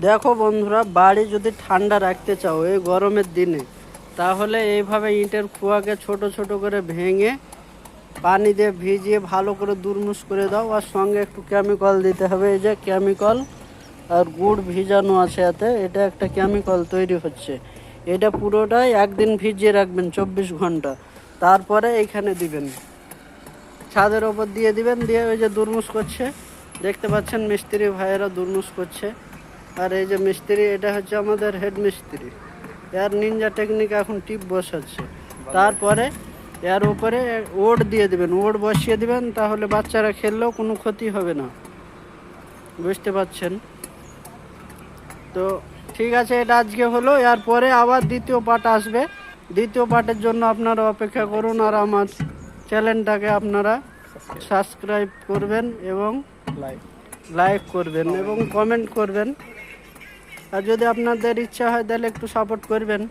দেখো বন্ধুরা, বাড়ি যদি ঠান্ডা রাখতে চাও এই গরমের দিনে, তাহলে এইভাবে ইটের খোয়াকে ছোট ছোট করে ভেঙে পানি দিয়ে ভিজিয়ে ভালো করে দুরমুশ করে দাও। আর সঙ্গে একটু কেমিক্যাল দিতে হবে। এই যে কেমিক্যাল আর গুড় ভিজানো আছে এতে, এটা একটা কেমিক্যাল তৈরি হচ্ছে। এটা পুরোটাই একদিন ভিজিয়ে রাখবেন 24 ঘন্টা, তারপরে এইখানে দিবেন, ছাদের ওপর দিয়ে দিবেন। দিয়ে ওই যে দুরমুশ করছে, দেখতে পাচ্ছেন মিস্ত্রি ভাইয়েরা দুরমুশ করছে। আর এই যে মিস্ত্রি, এটা হচ্ছে আমাদের হেড মিস্ত্রি, এর নিনজা টেকনিক এখন টিপ বসাচ্ছে। তারপরে এর উপরে ওড দিয়ে দিবেন, ওড বসিয়ে দিবেন, তাহলে বাচ্চারা খেললেও কোনো ক্ষতি হবে না, বুঝতে পারছেন তো? ঠিক আছে, এটা আজকে হলো। এরপরে আবার দ্বিতীয় পার্ট আসবে। দ্বিতীয় পার্টের জন্য আপনারা অপেক্ষা করুন। আর আমার চ্যানেলটাকে আপনারা সাবস্ক্রাইব করবেন এবং লাইক করবেন এবং কমেন্ট করবেন। আর যদি আপনাদের ইচ্ছা হয় তাহলে একটু সাপোর্ট করবেন।